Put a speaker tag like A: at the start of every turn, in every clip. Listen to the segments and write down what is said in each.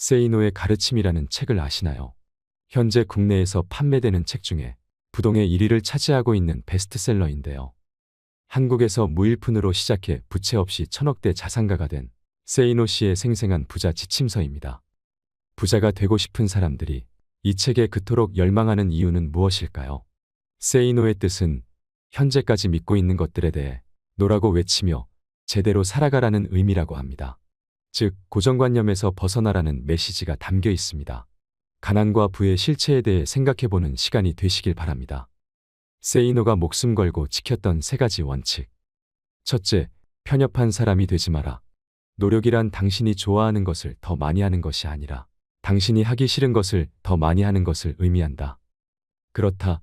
A: 세이노의 가르침이라는 책을 아시나요? 현재 국내에서 판매되는 책 중에 부동의 1위를 차지하고 있는 베스트셀러인데요. 한국에서 무일푼으로 시작해 부채 없이 천억대 자산가가 된 세이노 씨의 생생한 부자 지침서입니다. 부자가 되고 싶은 사람들이 이 책에 그토록 열망하는 이유는 무엇일까요? 세이노의 뜻은 현재까지 믿고 있는 것들에 대해 노라고 외치며 제대로 살아가라는 의미라고 합니다. 즉, 고정관념에서 벗어나라는 메시지가 담겨 있습니다. 가난과 부의 실체에 대해 생각해보는 시간이 되시길 바랍니다. 세이노가 목숨 걸고 지켰던 3가지 원칙. 첫째, 편협한 사람이 되지 마라. 노력이란 당신이 좋아하는 것을 더 많이 하는 것이 아니라 당신이 하기 싫은 것을 더 많이 하는 것을 의미한다. 그렇다.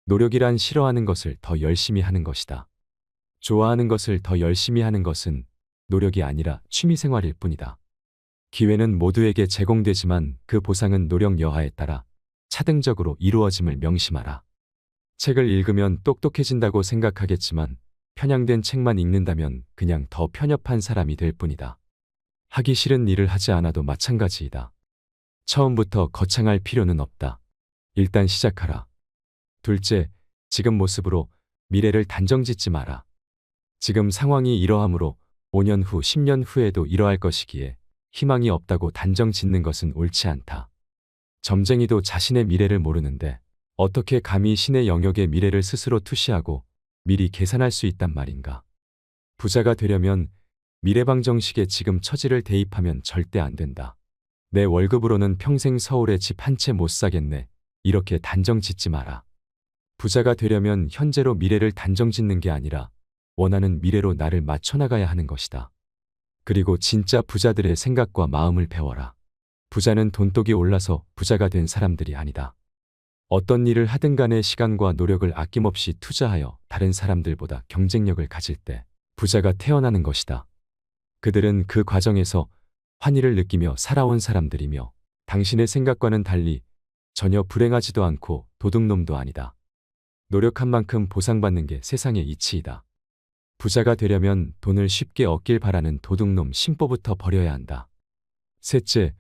A: 노력이란 싫어하는 것을 더 열심히 하는 것이다. 좋아하는 것을 더 열심히 하는 것은 노력이 아니라 취미생활일 뿐이다. 기회는 모두에게 제공되지만 그 보상은 노력 여하에 따라 차등적으로 이루어짐을 명심하라. 책을 읽으면 똑똑해진다고 생각하겠지만 편향된 책만 읽는다면 그냥 더 편협한 사람이 될 뿐이다. 하기 싫은 일을 하지 않아도 마찬가지이다. 처음부터 거창할 필요는 없다. 일단 시작하라. 둘째, 지금 모습으로 미래를 단정짓지 마라. 지금 상황이 이러하므로 5년 후, 10년 후에도 이러할 것이기에 희망이 없다고 단정 짓는 것은 옳지 않다. 점쟁이도 자신의 미래를 모르는데 어떻게 감히 신의 영역의 미래를 스스로 투시하고 미리 계산할 수 있단 말인가. 부자가 되려면 미래방정식에 지금 처지를 대입하면 절대 안 된다. 내 월급으로는 평생 서울에 집 한 채 못 사겠네. 이렇게 단정 짓지 마라. 부자가 되려면 현재로 미래를 단정 짓는 게 아니라 원하는 미래로 나를 맞춰나가야 하는 것이다. 그리고 진짜 부자들의 생각과 마음을 배워라. 부자는 돈독이 올라서 부자가 된 사람들이 아니다. 어떤 일을 하든 간에 시간과 노력을 아낌없이 투자하여 다른 사람들보다 경쟁력을 가질 때 부자가 태어나는 것이다. 그들은 그 과정에서 환희를 느끼며 살아온 사람들이며 당신의 생각과는 달리 전혀 불행하지도 않고 도둑놈도 아니다. 노력한 만큼 보상받는 게 세상의 이치이다. 부자가 되려면 돈을 쉽게 얻길 바라는 도둑놈 심보부터 버려야 한다. 셋째,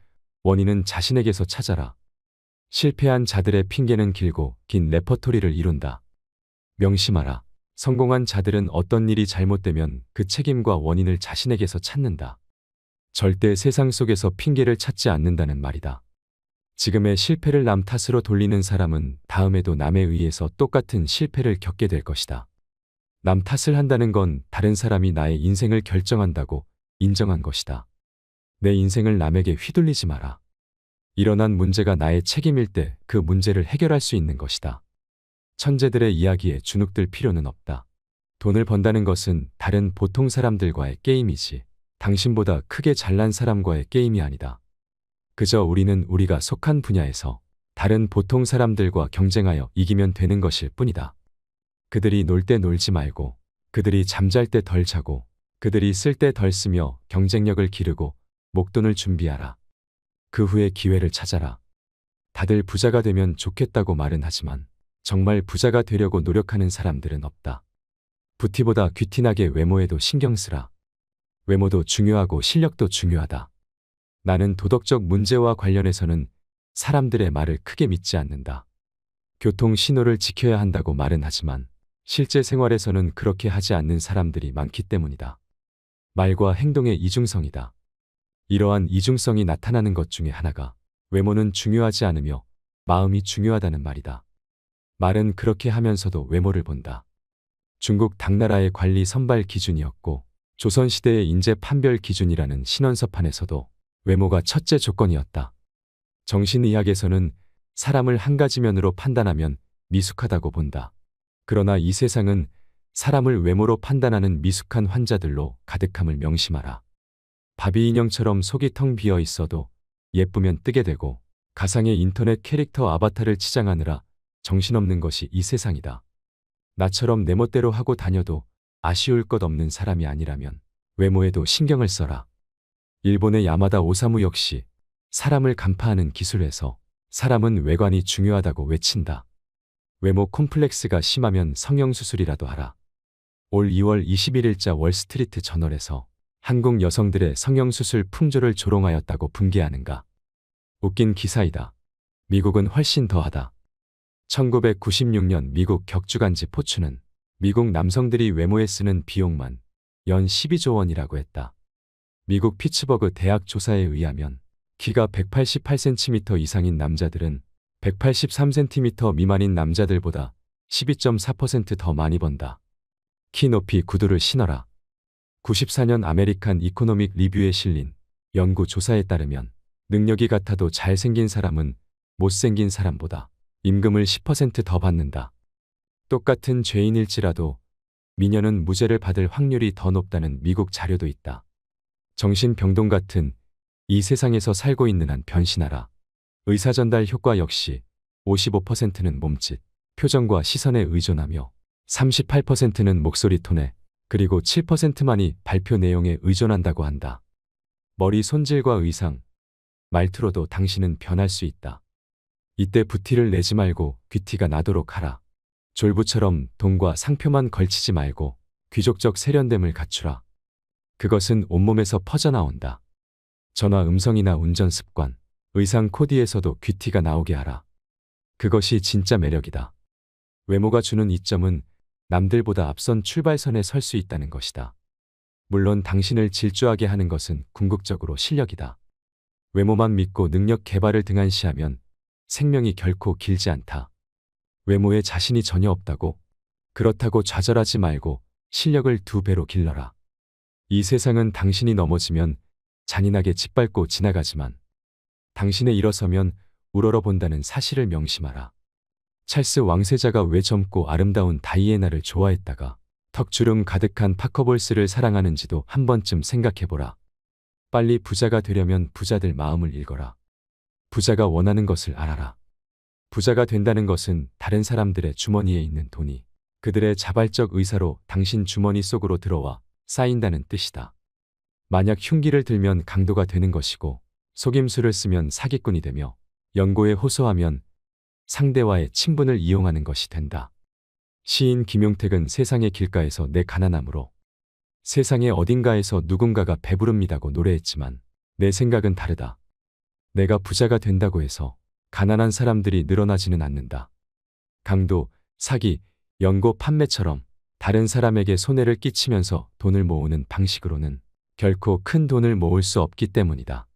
A: 원인은 자신에게서 찾아라. 실패한 자들의 핑계는 길고 긴 레퍼토리를 이룬다. 명심하라. 성공한 자들은 어떤 일이 잘못되면 그 책임과 원인을 자신에게서 찾는다. 절대 세상 속에서 핑계를 찾지 않는다는 말이다. 지금의 실패를 남 탓으로 돌리는 사람은 다음에도 남에 의해서 똑같은 실패를 겪게 될 것이다. 남 탓을 한다는 건 다른 사람이 나의 인생을 결정한다고 인정한 것이다. 내 인생을 남에게 휘둘리지 마라. 일어난 문제가 나의 책임일 때 그 문제를 해결할 수 있는 것이다. 천재들의 이야기에 주눅들 필요는 없다. 돈을 번다는 것은 다른 보통 사람들과의 게임이지 당신보다 크게 잘난 사람과의 게임이 아니다. 그저 우리는 우리가 속한 분야에서 다른 보통 사람들과 경쟁하여 이기면 되는 것일 뿐이다. 그들이 놀 때 놀지 말고, 그들이 잠잘 때 덜 자고, 그들이 쓸 때 덜 쓰며 경쟁력을 기르고 목돈을 준비하라. 그 후에 기회를 찾아라. 다들 부자가 되면 좋겠다고 말은 하지만 정말 부자가 되려고 노력하는 사람들은 없다. 부티보다 귀티나게 외모에도 신경 쓰라. 외모도 중요하고 실력도 중요하다. 나는 도덕적 문제와 관련해서는 사람들의 말을 크게 믿지 않는다. 교통 신호를 지켜야 한다고 말은 하지만 실제 생활에서는 그렇게 하지 않는 사람들이 많기 때문이다. 말과 행동의 이중성이다. 이러한 이중성이 나타나는 것 중에 하나가 외모는 중요하지 않으며 마음이 중요하다는 말이다. 말은 그렇게 하면서도 외모를 본다. 중국 당나라의 관리 선발 기준이었고 조선시대의 인재 판별 기준이라는 신원서판에서도 외모가 첫째 조건이었다. 정신의학에서는 사람을 한 가지 면으로 판단하면 미숙하다고 본다. 그러나 이 세상은 사람을 외모로 판단하는 미숙한 환자들로 가득함을 명심하라. 바비 인형처럼 속이 텅 비어 있어도 예쁘면 뜨게 되고 가상의 인터넷 캐릭터 아바타를 치장하느라 정신없는 것이 이 세상이다. 나처럼 내 멋대로 하고 다녀도 아쉬울 것 없는 사람이 아니라면 외모에도 신경을 써라. 일본의 야마다 오사무 역시 사람을 간파하는 기술에서 사람은 외관이 중요하다고 외친다. 외모 콤플렉스가 심하면 성형수술이라도 하라. 올 2월 21일자 월스트리트 저널에서 한국 여성들의 성형수술 풍조를 조롱하였다고 분개하는가. 웃긴 기사이다. 미국은 훨씬 더하다. 1996년 미국 격주간지 포춘은 미국 남성들이 외모에 쓰는 비용만 연 12조 원이라고 했다. 미국 피츠버그 대학 조사에 의하면 키가 188cm 이상인 남자들은 183cm 미만인 남자들보다 12.4% 많이 번다. 키 높이 구두를 신어라. 94년 아메리칸 이코노믹 리뷰에 실린 연구 조사에 따르면 능력이 같아도 잘생긴 사람은 못생긴 사람보다 임금을 10%더 받는다. 똑같은 죄인일지라도 미녀는 무죄를 받을 확률이 더 높다는 미국 자료도 있다. 정신병동 같은 이 세상에서 살고 있는 한 변신하라. 의사전달 효과 역시 55%는 몸짓, 표정과 시선에 의존하며 38%는 목소리 톤에 그리고 7%만이 발표 내용에 의존한다고 한다. 머리 손질과 의상, 말투로도 당신은 변할 수 있다. 이때 부티를 내지 말고 귀티가 나도록 하라. 졸부처럼 돈과 상표만 걸치지 말고 귀족적 세련됨을 갖추라. 그것은 온몸에서 퍼져나온다. 전화 음성이나 운전 습관, 의상 코디에서도 귀티가 나오게 하라. 그것이 진짜 매력이다. 외모가 주는 이점은 남들보다 앞선 출발선에 설 수 있다는 것이다. 물론 당신을 질주하게 하는 것은 궁극적으로 실력이다. 외모만 믿고 능력 개발을 등한시하면 생명이 결코 길지 않다. 외모에 자신이 전혀 없다고? 그렇다고 좌절하지 말고 실력을 2배로 길러라. 이 세상은 당신이 넘어지면 잔인하게 짓밟고 지나가지만 당신의 일어서면 우러러본다는 사실을 명심하라. 찰스 왕세자가 왜 젊고 아름다운 다이애나를 좋아했다가 턱주름 가득한 파커볼스를 사랑하는지도 한 번쯤 생각해보라. 빨리 부자가 되려면 부자들 마음을 읽어라. 부자가 원하는 것을 알아라. 부자가 된다는 것은 다른 사람들의 주머니에 있는 돈이 그들의 자발적 의사로 당신 주머니 속으로 들어와 쌓인다는 뜻이다. 만약 흉기를 들면 강도가 되는 것이고 속임수를 쓰면 사기꾼이 되며 연고에 호소하면 상대와의 친분을 이용하는 것이 된다. 시인 김용택은 세상의 길가에서 내 가난함으로 세상의 어딘가에서 누군가가 배부릅니다고 노래했지만 내 생각은 다르다. 내가 부자가 된다고 해서 가난한 사람들이 늘어나지는 않는다. 강도, 사기, 연고 판매처럼 다른 사람에게 손해를 끼치면서 돈을 모으는 방식으로는 결코 큰 돈을 모을 수 없기 때문이다.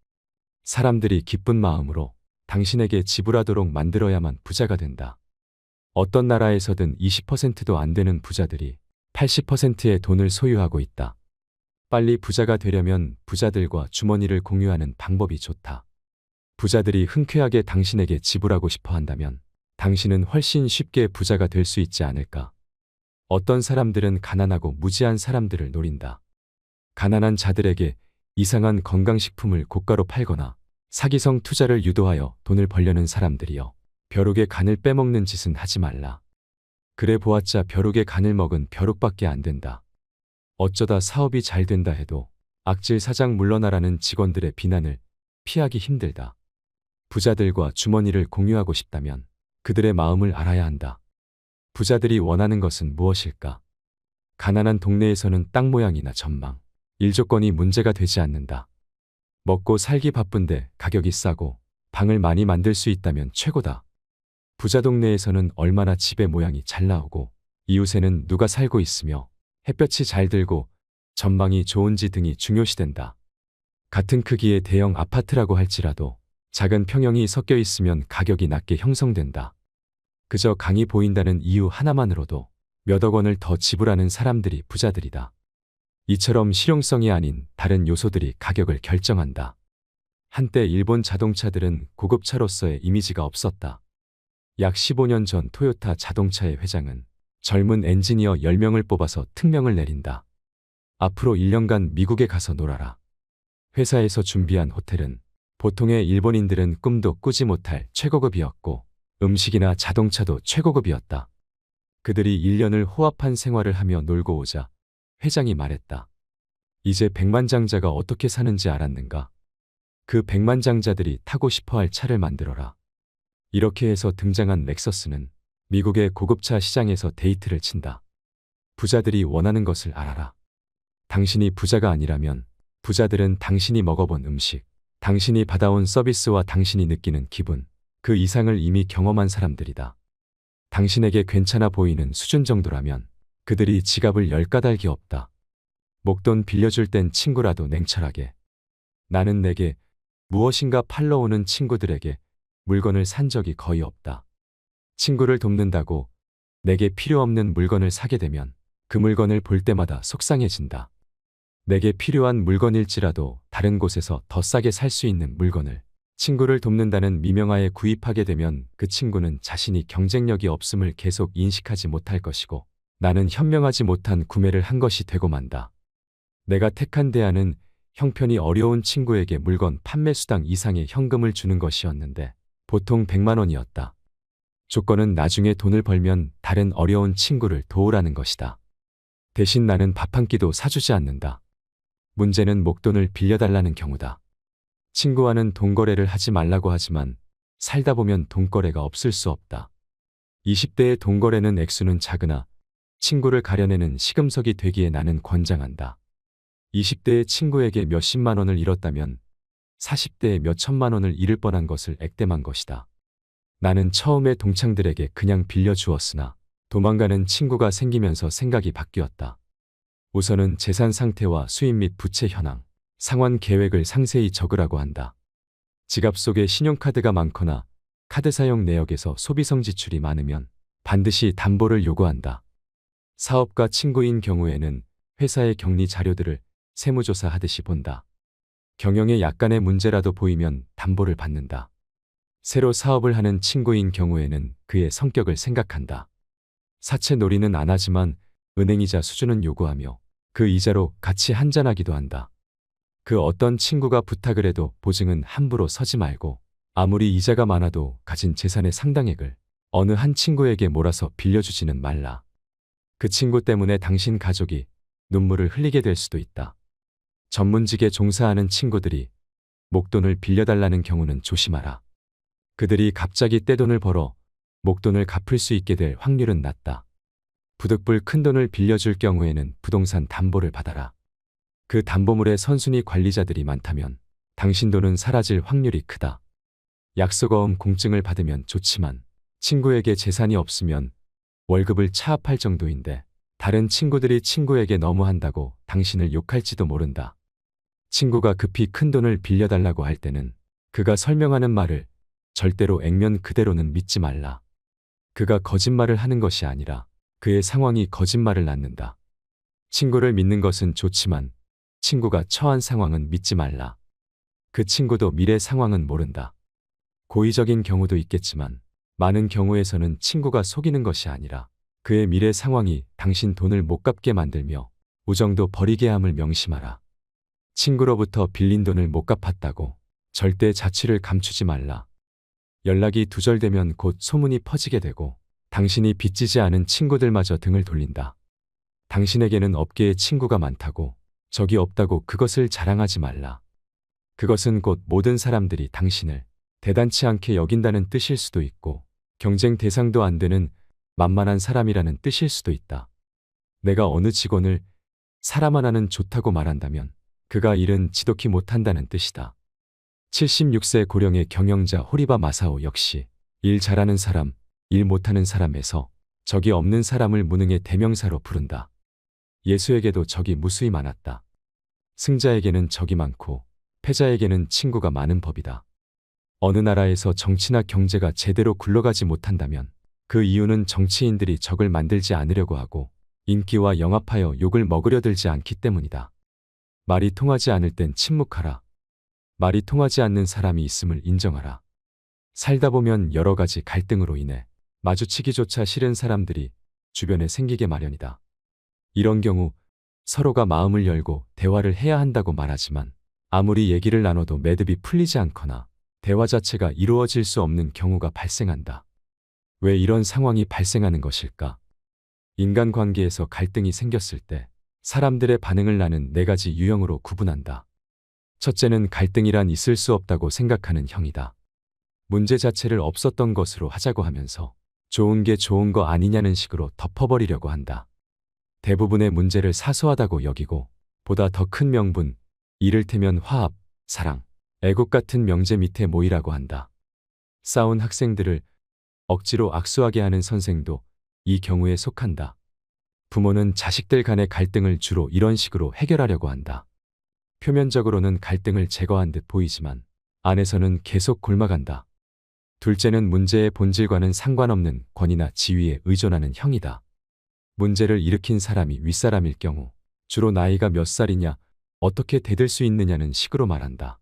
A: 사람들이 기쁜 마음으로 당신에게 지불하도록 만들어야만 부자가 된다. 어떤 나라에서든 20%도 안 되는 부자들이 80%의 돈을 소유하고 있다. 빨리 부자가 되려면 부자들과 주머니를 공유하는 방법이 좋다. 부자들이 흔쾌하게 당신에게 지불하고 싶어 한다면 당신은 훨씬 쉽게 부자가 될 수 있지 않을까. 어떤 사람들은 가난하고 무지한 사람들을 노린다. 가난한 자들에게 이상한 건강식품을 고가로 팔거나 사기성 투자를 유도하여 돈을 벌려는 사람들이여. 벼룩의 간을 빼먹는 짓은 하지 말라. 그래 보았자 벼룩의 간을 먹은 벼룩밖에 안 된다. 어쩌다 사업이 잘 된다 해도 악질 사장 물러나라는 직원들의 비난을 피하기 힘들다. 부자들과 주머니를 공유하고 싶다면 그들의 마음을 알아야 한다. 부자들이 원하는 것은 무엇일까? 가난한 동네에서는 땅 모양이나 전망, 일조건이 문제가 되지 않는다. 먹고 살기 바쁜데 가격이 싸고 방을 많이 만들 수 있다면 최고다. 부자 동네에서는 얼마나 집의 모양이 잘 나오고 이웃에는 누가 살고 있으며 햇볕이 잘 들고 전망이 좋은지 등이 중요시된다. 같은 크기의 대형 아파트라고 할지라도 작은 평형이 섞여 있으면 가격이 낮게 형성된다. 그저 강이 보인다는 이유 하나만으로도 몇억 원을 더 지불하는 사람들이 부자들이다. 이처럼 실용성이 아닌 다른 요소들이 가격을 결정한다. 한때 일본 자동차들은 고급차로서의 이미지가 없었다. 약 15년 전 토요타 자동차의 회장은 젊은 엔지니어 10명을 뽑아서 특명을 내린다. 앞으로 1년간 미국에 가서 놀아라. 회사에서 준비한 호텔은 보통의 일본인들은 꿈도 꾸지 못할 최고급이었고 음식이나 자동차도 최고급이었다. 그들이 1년을 호합한 생활을 하며 놀고 오자 회장이 말했다. 이제 백만장자가 어떻게 사는지 알았는가? 그 백만장자들이 타고 싶어할 차를 만들어라. 이렇게 해서 등장한 렉서스는 미국의 고급차 시장에서 데이트를 친다. 부자들이 원하는 것을 알아라. 당신이 부자가 아니라면 부자들은 당신이 먹어본 음식, 당신이 받아온 서비스와 당신이 느끼는 기분, 그 이상을 이미 경험한 사람들이다. 당신에게 괜찮아 보이는 수준 정도라면 그들이 지갑을 열 까닭이 없다. 목돈 빌려줄 땐 친구라도 냉철하게. 나는 내게 무엇인가 팔러 오는 친구들에게 물건을 산 적이 거의 없다. 친구를 돕는다고 내게 필요 없는 물건을 사게 되면 그 물건을 볼 때마다 속상해진다. 내게 필요한 물건일지라도 다른 곳에서 더 싸게 살 수 있는 물건을 친구를 돕는다는 미명하에 구입하게 되면 그 친구는 자신이 경쟁력이 없음을 계속 인식하지 못할 것이고 나는 현명하지 못한 구매를 한 것이 되고 만다. 내가 택한 대안은 형편이 어려운 친구에게 물건 판매 수당 이상의 현금을 주는 것이었는데 보통 100만 원이었다. 조건은 나중에 돈을 벌면 다른 어려운 친구를 도우라는 것이다. 대신 나는 밥 한 끼도 사주지 않는다. 문제는 목돈을 빌려달라는 경우다. 친구와는 돈거래를 하지 말라고 하지만 살다 보면 돈거래가 없을 수 없다. 20대의 돈거래는 액수는 작으나 친구를 가려내는 시금석이 되기에 나는 권장한다. 20대의 친구에게 몇십만 원을 잃었다면 40대에 몇천만 원을 잃을 뻔한 것을 액땜한 것이다. 나는 처음에 동창들에게 그냥 빌려주었으나 도망가는 친구가 생기면서 생각이 바뀌었다. 우선은 재산 상태와 수입 및 부채 현황, 상환 계획을 상세히 적으라고 한다. 지갑 속에 신용카드가 많거나 카드 사용 내역에서 소비성 지출이 많으면 반드시 담보를 요구한다. 사업가 친구인 경우에는 회사의 격리 자료들을 세무조사 하듯이 본다. 경영에 약간의 문제라도 보이면 담보를 받는다. 새로 사업을 하는 친구인 경우에는 그의 성격을 생각한다. 사채 놀이는 안 하지만 은행이자 수준은 요구하며 그 이자로 같이 한잔하기도 한다. 그 어떤 친구가 부탁을 해도 보증은 함부로 서지 말고 아무리 이자가 많아도 가진 재산의 상당액을 어느 한 친구에게 몰아서 빌려주지는 말라. 그 친구 때문에 당신 가족이 눈물을 흘리게 될 수도 있다. 전문직에 종사하는 친구들이 목돈을 빌려달라는 경우는 조심하라. 그들이 갑자기 떼돈을 벌어 목돈을 갚을 수 있게 될 확률은 낮다. 부득불 큰돈을 빌려줄 경우에는 부동산 담보를 받아라. 그 담보물에 선순위 관리자들이 많다면 당신 돈은 사라질 확률이 크다. 약속어음 공증을 받으면 좋지만 친구에게 재산이 없으면 월급을 차압할 정도인데 다른 친구들이 친구에게 너무 한다고 당신을 욕할지도 모른다. 친구가 급히 큰돈을 빌려달라고 할 때는 그가 설명하는 말을 절대로 액면 그대로는 믿지 말라. 그가 거짓말을 하는 것이 아니라 그의 상황이 거짓말을 낳는다. 친구를 믿는 것은 좋지만 친구가 처한 상황은 믿지 말라. 그 친구도 미래 상황은 모른다. 고의적인 경우도 있겠지만 많은 경우에서는 친구가 속이는 것이 아니라 그의 미래 상황이 당신 돈을 못 갚게 만들며 우정도 버리게 함을 명심하라. 친구로부터 빌린 돈을 못 갚았다고 절대 자취를 감추지 말라. 연락이 두절되면 곧 소문이 퍼지게 되고 당신이 빚지지 않은 친구들마저 등을 돌린다. 당신에게는 업계에 친구가 많다고 적이 없다고 그것을 자랑하지 말라. 그것은 곧 모든 사람들이 당신을 대단치 않게 여긴다는 뜻일 수도 있고 경쟁 대상도 안 되는 만만한 사람이라는 뜻일 수도 있다. 내가 어느 직원을 사람 하나는 좋다고 말한다면 그가 일은 지독히 못한다는 뜻이다. 76세 고령의 경영자 호리바 마사오 역시 일 잘하는 사람, 일 못하는 사람에서 적이 없는 사람을 무능의 대명사로 부른다. 예수에게도 적이 무수히 많았다. 승자에게는 적이 많고 패자에게는 친구가 많은 법이다. 어느 나라에서 정치나 경제가 제대로 굴러가지 못한다면 그 이유는 정치인들이 적을 만들지 않으려고 하고 인기와 영합하여 욕을 먹으려 들지 않기 때문이다. 말이 통하지 않을 땐 침묵하라. 말이 통하지 않는 사람이 있음을 인정하라. 살다 보면 여러 가지 갈등으로 인해 마주치기조차 싫은 사람들이 주변에 생기게 마련이다. 이런 경우 서로가 마음을 열고 대화를 해야 한다고 말하지만 아무리 얘기를 나눠도 매듭이 풀리지 않거나 대화 자체가 이루어질 수 없는 경우가 발생한다. 왜 이런 상황이 발생하는 것일까? 인간관계에서 갈등이 생겼을 때 사람들의 반응을 나는 네 가지 유형으로 구분한다. 첫째는 갈등이란 있을 수 없다고 생각하는 형이다. 문제 자체를 없었던 것으로 하자고 하면서 좋은 게 좋은 거 아니냐는 식으로 덮어버리려고 한다. 대부분의 문제를 사소하다고 여기고 보다 더 큰 명분, 이를테면 화합, 사랑, 애국 같은 명제 밑에 모이라고 한다. 싸운 학생들을 억지로 악수하게 하는 선생도 이 경우에 속한다. 부모는 자식들 간의 갈등을 주로 이런 식으로 해결하려고 한다. 표면적으로는 갈등을 제거한 듯 보이지만 안에서는 계속 곪아간다. 둘째는 문제의 본질과는 상관없는 권위나 지위에 의존하는 형이다. 문제를 일으킨 사람이 윗사람일 경우 주로 나이가 몇 살이냐, 어떻게 대들 수 있느냐는 식으로 말한다.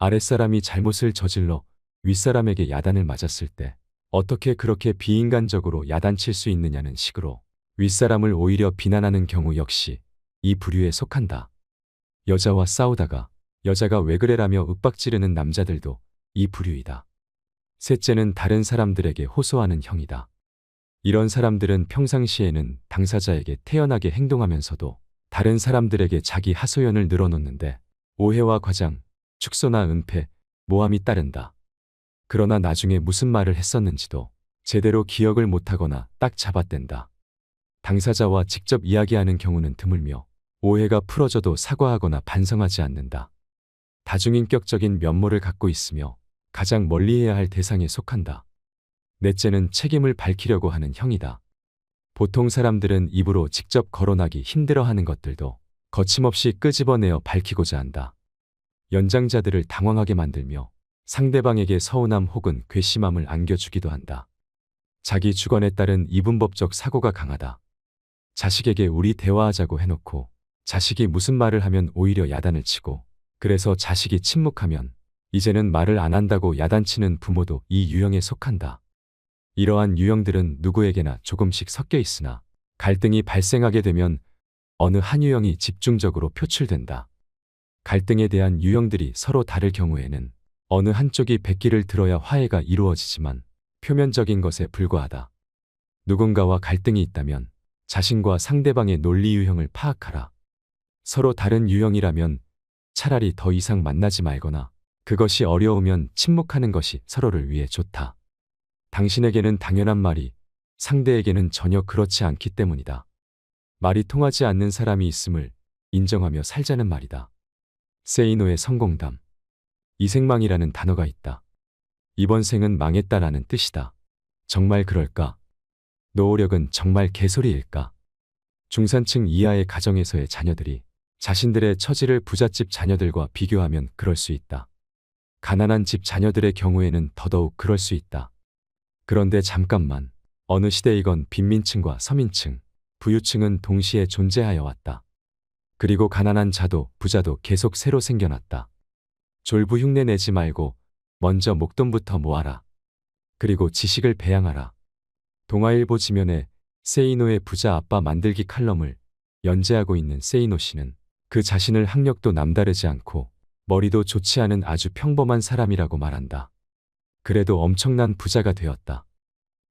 A: 아랫사람이 잘못을 저질러 윗사람에게 야단을 맞았을 때 어떻게 그렇게 비인간적으로 야단칠 수 있느냐는 식으로 윗사람을 오히려 비난하는 경우 역시 이 부류에 속한다. 여자와 싸우다가 여자가 왜 그래라며 윽박지르는 남자들도 이 부류이다. 셋째는 다른 사람들에게 호소하는 형이다. 이런 사람들은 평상시에는 당사자에게 태연하게 행동하면서도 다른 사람들에게 자기 하소연을 늘어놓는데 오해와 과장, 축소나 은폐, 모함이 따른다. 그러나 나중에 무슨 말을 했었는지도 제대로 기억을 못하거나 딱 잡아댄다. 당사자와 직접 이야기하는 경우는 드물며 오해가 풀어져도 사과하거나 반성하지 않는다. 다중인격적인 면모를 갖고 있으며 가장 멀리해야 할 대상에 속한다. 넷째는 책임을 밝히려고 하는 형이다. 보통 사람들은 입으로 직접 거론하기 힘들어하는 것들도 거침없이 끄집어내어 밝히고자 한다. 연장자들을 당황하게 만들며 상대방에게 서운함 혹은 괘씸함을 안겨주기도 한다. 자기 주관에 따른 이분법적 사고가 강하다. 자식에게 우리 대화하자고 해놓고 자식이 무슨 말을 하면 오히려 야단을 치고, 그래서 자식이 침묵하면 이제는 말을 안 한다고 야단치는 부모도 이 유형에 속한다. 이러한 유형들은 누구에게나 조금씩 섞여 있으나 갈등이 발생하게 되면 어느 한 유형이 집중적으로 표출된다. 갈등에 대한 유형들이 서로 다를 경우에는 어느 한쪽이 백기를 들어야 화해가 이루어지지만 표면적인 것에 불과하다. 누군가와 갈등이 있다면 자신과 상대방의 논리 유형을 파악하라. 서로 다른 유형이라면 차라리 더 이상 만나지 말거나 그것이 어려우면 침묵하는 것이 서로를 위해 좋다. 당신에게는 당연한 말이 상대에게는 전혀 그렇지 않기 때문이다. 말이 통하지 않는 사람이 있음을 인정하며 살자는 말이다. 세이노의 성공담. 이생망이라는 단어가 있다. 이번 생은 망했다라는 뜻이다. 정말 그럴까? 노후력은 정말 개소리일까? 중산층 이하의 가정에서의 자녀들이 자신들의 처지를 부잣집 자녀들과 비교하면 그럴 수 있다. 가난한 집 자녀들의 경우에는 더더욱 그럴 수 있다. 그런데 잠깐만, 어느 시대이건 빈민층과 서민층, 부유층은 동시에 존재하여 왔다. 그리고 가난한 자도 부자도 계속 새로 생겨났다. 졸부 흉내 내지 말고 먼저 목돈부터 모아라. 그리고 지식을 배양하라. 동아일보 지면에 세이노의 부자 아빠 만들기 칼럼을 연재하고 있는 세이노 씨는 그 자신을 학력도 남다르지 않고 머리도 좋지 않은 아주 평범한 사람이라고 말한다. 그래도 엄청난 부자가 되었다.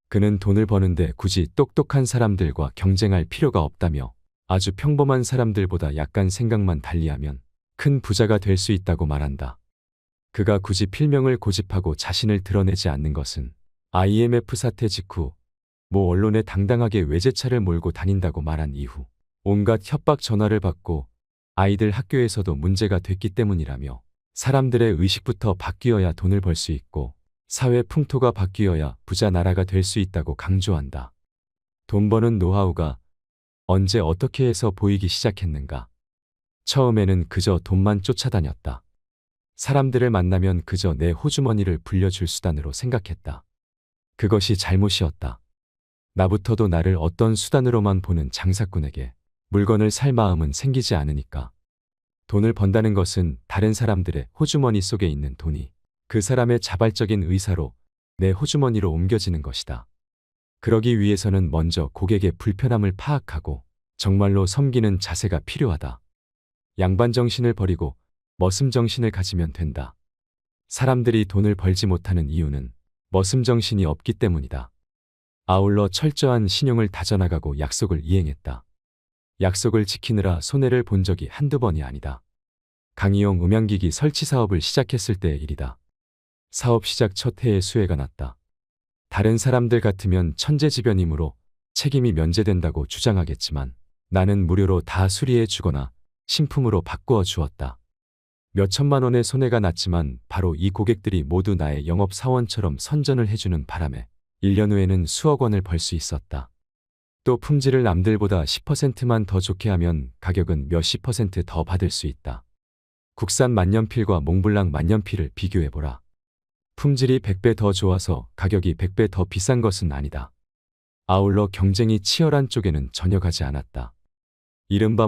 A: 그는 돈을 버는데 굳이 똑똑한 사람들과 경쟁할 필요가 없다며 아주 평범한 사람들보다 약간 생각만 달리하면 큰 부자가 될 수 있다고 말한다. 그가 굳이 필명을 고집하고 자신을 드러내지 않는 것은 IMF 사태 직후 모 언론에 당당하게 외제차를 몰고 다닌다고 말한 이후 온갖 협박 전화를 받고 아이들 학교에서도 문제가 됐기 때문이라며 사람들의 의식부터 바뀌어야 돈을 벌 수 있고 사회 풍토가 바뀌어야 부자 나라가 될 수 있다고 강조한다. 돈 버는 노하우가 언제 어떻게 해서 보이기 시작했는가? 처음에는 그저 돈만 쫓아다녔다. 사람들을 만나면 그저 내 호주머니를 불려줄 수단으로 생각했다. 그것이 잘못이었다. 나부터도 나를 어떤 수단으로만 보는 장사꾼에게 물건을 살 마음은 생기지 않으니까. 돈을 번다는 것은 다른 사람들의 호주머니 속에 있는 돈이 그 사람의 자발적인 의사로 내 호주머니로 옮겨지는 것이다. 그러기 위해서는 먼저 고객의 불편함을 파악하고 정말로 섬기는 자세가 필요하다. 양반 정신을 버리고 머슴 정신을 가지면 된다. 사람들이 돈을 벌지 못하는 이유는 머슴 정신이 없기 때문이다. 아울러 철저한 신용을 다져나가고 약속을 이행했다. 약속을 지키느라 손해를 본 적이 한두 번이 아니다. 강의용 음향기기 설치 사업을 시작했을 때의 일이다. 사업 시작 첫 해에 수해가 났다. 다른 사람들 같으면 천재지변이므로 책임이 면제된다고 주장하겠지만 나는 무료로 다 수리해 주거나 신품으로 바꾸어 주었다. 몇 천만 원의 손해가 났지만 바로 이 고객들이 모두 나의 영업 사원처럼 선전을 해주는 바람에 1년 후에는 수억 원을 벌 수 있었다. 또 품질을 남들보다 10%만 더 좋게 하면 가격은 몇십 퍼센트 더 받을 수 있다. 국산 만년필과 몽블랑 만년필을 비교해보라. 품질이 100배 더 좋아서 가격이 100배 더 비싼 것은 아니다. 아울러 경쟁이 치열한 쪽에는 전혀 가지 않았다. 이른바